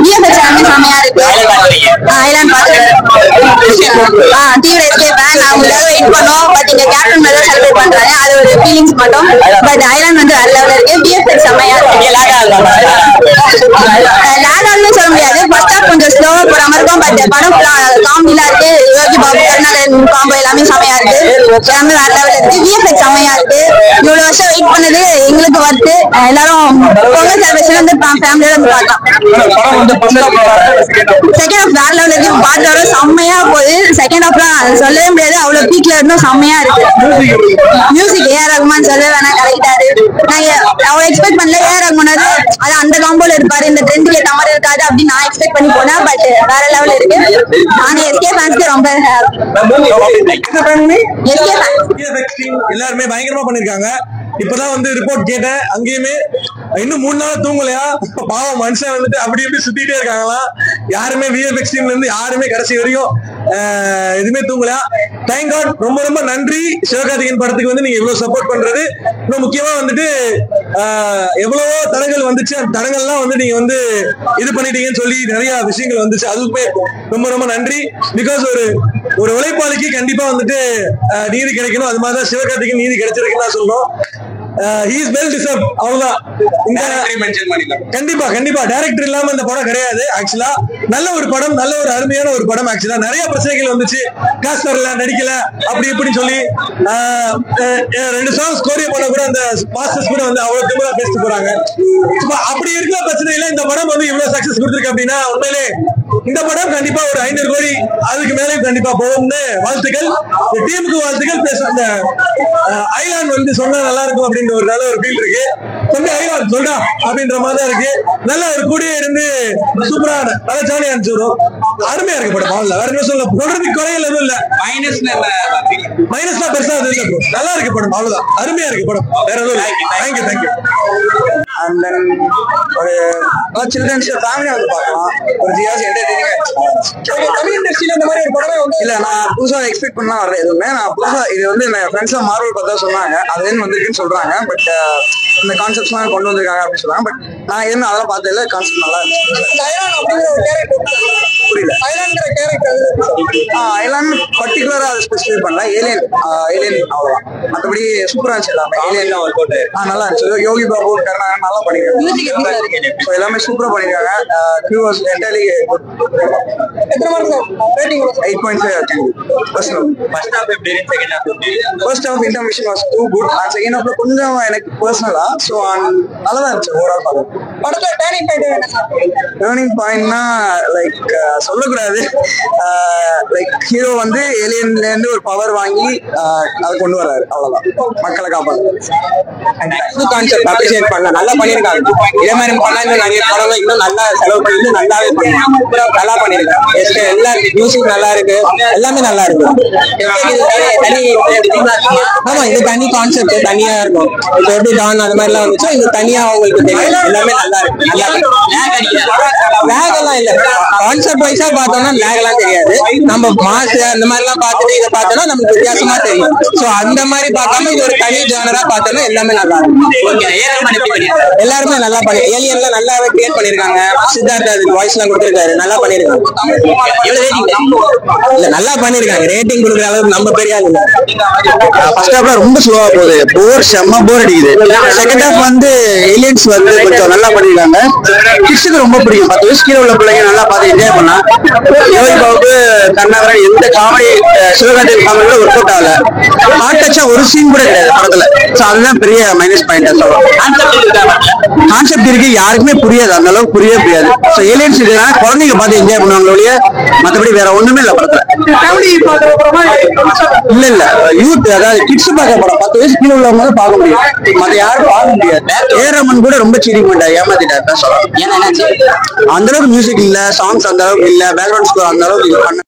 VFX எல்லாமே செமையா இருக்கு. ஐலாண்ட் பார்த்தேன். தீவிர எஸ்கேப் நான் உங்களுக்காக வெயிட் பண்ணோம். பட் இங்க கேப்டன் மேல செலிப்ரேட் பண்றாங்க. அது ஒரு ஃபீலிங்ஸ் மட்டும். பட் ஐலாண்ட் வந்து வேற லெவல்ல இருக்கு. விஎஃப்எக்ஸ் செமையா இருக்கு. லேகால்னு சொல்ல முடியாது. ஃபர்ஸ்ட் ஹாஃப் கொஞ்சம் ஸ்லோவா போற மாதிரி இருக்கும். பட் படம் காமெடியா இருக்கு. யோகி பாபு கருணாகரன் காம்போ எல்லாமே செமையா இருக்கு. எல்லாமே வேற லெவல்ல இருக்கு. விஎஃப்எக்ஸ் செமையா இருக்கு. இவ்வளவு வருஷம் வெயிட் பண்ணது எங்களுக்கு வருது. எல்லாரும் பொங்கல் செலிப்ரேஷன் வந்து ஃபேமிலியோட வந்து பார்க்கலாம். செகண்ட் ஹாஃப் வேற லெவல்ல இருக்கு. பார்த்தோட செம்மையா போகுது. செகண்ட் ஹாஃப்லாம் சொல்லவே முடியாது. அவ்வளவு பீக்ல இருந்தும் செம்மையா இருக்கு. மியூசிக் ஏஆர் ரகுமான் சொல்லவே வேணா கலக்கிட்டாரு. நாங்க அவ்வளவு எக்ஸ்பெக்ட் பண்ணல. ஏஆர் ரகுமான் அது அந்த காம்போல இருப்பாரு. இந்த ட்ரெண்டுக்கு ஏற்ற மாதிரி இருக்காது அப்படின்னு நான் எக்ஸ்பெக்ட் பண்ணி போனேன். பட் வேற லெவல் இருக்கு. ஆனா எஸ்கே ஃபேன்ஸ்க்கு ரொம்ப எல்லாருமே பயங்கரமா பண்ணிருக்காங்க. இப்பதான் வந்து ரிப்போர்ட் கேட்டேன். அங்கேயுமே இன்னும் 3 நாள் தூங்கலையா, பாவம் மனுஷன் வந்துட்டு அப்படி இப்படி சுத்திட்டே இருக்காங்களா. யாருமே விஎஃப்எக்ஸ் டீம்ல இருந்து யாருமே கடைசி வரையும் எதுவுமே தூங்கலையா. Thank God. ரொம்ப ரொம்ப நன்றி. சிவகார்த்திகேயன் படத்துக்கு வந்து நீங்க இவ்வளவு சப்போர்ட் பண்றது. இன்னும் முக்கியமா வந்துட்டு எவ்வளவோ தடங்கள் வந்துச்சு. அந்த தடங்கள்லாம் வந்து நீங்க வந்து இது பண்ணிட்டீங்கன்னு சொல்லி நிறைய விஷயங்கள் வந்துச்சு. அதுக்குமே ரொம்ப ரொம்ப நன்றி. பிகாஸ் ஒரு உழைப்பாளிக்கு கண்டிப்பா வந்துட்டு நீதி கிடைக்கணும். அது மாதிரிதான் சிவகார்த்திகேயன் நீதி கிடைச்சிருக்குன்னு சொல்லணும். he is well deserved. அவ்வளவுதான். கண்டிப்பா கண்டிப்பா டைரக்டர் இல்லாம இந்த படம் கிடையாது. ஆக்சுவலா நல்ல ஒரு படம், நல்ல ஒரு அருமையான ஒரு படம். ஆக்சுவலா நிறைய பிரச்சனைகள் வந்துச்சு. காசு வரல, நடிக்கல, அப்படி இப்படின்னு சொல்லி 2 சாங்ஸ் கோரியோ பண்ண கூட அந்த மாஸ்டர்ஸ் கூட வந்து அவ்வளவு திமிரா பேசிட்டு போறாங்க. அப்படி இருக்கிற பிரச்சனையில இந்த படம் வந்து இவ்வளவு சக்சஸ் கொடுத்திருக்கு அப்படின்னா உண்மையிலே இந்த படம் கண்டிப்பா ஒரு 500 கோடி அதுக்கு மேலே கண்டிப்பா போகும்னு வாழ்த்துக்கள். டீமுக்கு வாழ்த்துக்கள். பிளஸ் அந்த ஐலாண்ட் வந்து சொன்னா நல்லா இருக்கும் அப்படின்ற ஒரு நல்ல ஒரு ஃபீல் இருக்கு. சொன்ன ஐலாண்ட் சொல்றா அப்படின்ற மாதிரி தான் இருக்கு. நல்ல ஒரு கூடிய இருந்து சூப்பரான நல்ல ஜாலியா இருந்துச்சு. அருமையா இருக்கு படம். வேற என்ன சொல்ல, தொடர்ந்து குறைகள் எதுவும் இல்ல. மைனஸ்லாம் பெருசா அது இல்ல. நல்லா இருக்கு படம். அவ்வளவுதான். அருமையா இருக்கு படம். வேற எதுவும் இல்லை. Thank you thank you. அண்ட் தென் ஒரு சில்ட்ரன்ஸ் ஃபேமிலியா வந்து பார்க்கலாம். ஒரு ஜியாஸ் தமிழ் இண்டஸ்ட்ரியில இந்த மாதிரி ஒரு படமே வந்து இல்ல. நான் புதுசா எக்ஸ்பெக்ட் பண்ணலாம் வரல எதுவுமே. நான் புதுசா இது வந்து என் ஃப்ரெண்ட்ஸா மார்வல் பார்த்தா சொன்னாங்க. அதுலேருந்து வந்திருக்குன்னு சொல்றாங்க. பட் இந்த கான்செப்ட்ஸ்லாம் கொண்டு வந்திருக்காங்க அப்படின்னு சொல்றாங்க. பட் நான் எதுவும் அதெல்லாம் பார்த்ததில்ல. கான்செப்ட் நல்லா இருந்துச்சு. புரியல. ஐலாண்ட் பர்டிகுலரா அதை ஸ்பெசிஃபை பண்ணல. ஏலியன் அவ்வளவுதான். மற்றபடி சூப்பரா இருந்துச்சு எல்லாமே. ஏலியன் தான் ஒர்க் அவுட் நல்லா இருந்துச்சு. யோகி பாபு கருணாகரன் நல்லா பண்ணிருக்காங்க. எல்லாமே சூப்பரா பண்ணிருக்காங்க. Q was entirely good. எத்தனை mark rating? 8.5. First half intermission was too good. And second ஹாஃப்ல கொஞ்சம் எனக்கு பர்சனலா ஸோ நல்லா தான் இருந்துச்சு ஓவரால் பார்க்க. படத்துல டேர்னிங் பாயிண்ட்னா லைக் சொல்லக்கூடாது. லைக் ஹீரோ வந்து ஏலியன்ல இருந்து ஒரு பவர் வாங்கி அதை கொண்டு வர்றாரு. அவ்வளவுதான். மக்களை காப்பாற்று கான்செப்ட் அப்ரிஷியேட் பண்ணலாம். நல்லா பண்ணிருக்காங்க. இதே மாதிரி பண்ணா இன்னும் நிறைய படம் இன்னும் நல்லா செலவு பண்ணி நல்லாவே நல்லா பண்ணிருக்காங்க. எல்லா மியூசிக் நல்லா இருக்கு. எல்லாமே நல்லா இருக்கு. ஆமா இது தனி கான்செப்ட் தனியா இருக்கும். இப்போ எப்படி டான் அது மாதிரி எல்லாம் வந்துச்சோ இது தனியா அவங்களுக்கு தெரியும். எல்லாமே நல்லா இருக்கு. லேக் எல்லாம் இல்ல. கான்செப்ட் வைஸா பார்த்தோம்னா லேக் எல்லாம் தெரியாது. நம்ம மாஸ் அந்த மாதிரி எல்லாம் பார்த்துட்டு இதை பார்த்தோம்னா நமக்கு வித்தியாசமா தெரியும். சோ அந்த மாதிரி பார்க்காம இது ஒரு தனி ஜானரா பார்த்தோம்னா எல்லாமே நல்லா இருக்கும். எல்லாருமே நல்லா பண்ணி ஏலியன்ல நல்லாவே கிரியேட் பண்ணிருக்காங்க. சித்தார்த் அதுக்கு வாய்ஸ் எல்லாம் கொடுத்திருக்காரு. நல்லா பண்ணிருக்காங்க. இல்ல நல்லா பண்ணிருக்காங்க. ரேட்டிங் கொடுக்குற அளவுக்கு நம்ம பெரிய ஆள் இல்ல. ஃபர்ஸ்ட் ஹாஃப்ல ரொம்ப ஸ்லோவா போகுது. செம்ம போர் அடிக்குது. செகண்ட் ஹாஃப் வந்து ஏலியன்ஸ் வந்து கொஞ்சம் நல்லா பண்ணிருக்காங்க. கிட்ஸுக்கு ரொம்ப பிடிக்கும். 10 வயசு கீழே உள்ள பிள்ளைங்க நல்லா பார்த்து என்ஜாய் பண்ணா. யோகி பாபு கருணாகரன் எந்த காமெடி சிவகார்த்திகேயன் காமெடியில ஒர்க் அவுட் ஆகல. ஹார்ட் டச்சா ஒரு சீன் கூட கிடையாது படத்துல. சோ அதுதான் பெரிய மைனஸ் பாயிண்ட். கான்செப்ட் இருக்கு யாருக்குமே புரியாது. அந்த அளவுக்கு புரியாது. சோ ஏலியன்ஸ் இதனால குழந்தைங்க பார்த்து என்ஜாய் பண்ணுவாங்க ஒழிய மற்றபடி வேற ஒண்ணுமே இல்ல படத்துல. இல்ல யூத் அதாவது கிட்ஸ் பார்க்க படம். 10 வயசு கீழே உள்ளவங்க பார்க்க முடியும். மத்த யாரும் பார்க்க முடியாது. ஏரமன் கூட ரொம்ப சீரிங் பண்ண ஏமாத்திட்டாரு சொல்லலாம். அந்த அளவுக்கு மியூசிக் இல்ல, சாங்ஸ் அந்த அளவுக்கு இல்ல, பேக்ரவுண்ட் ஸ்கோர் அந்த அளவுக்கு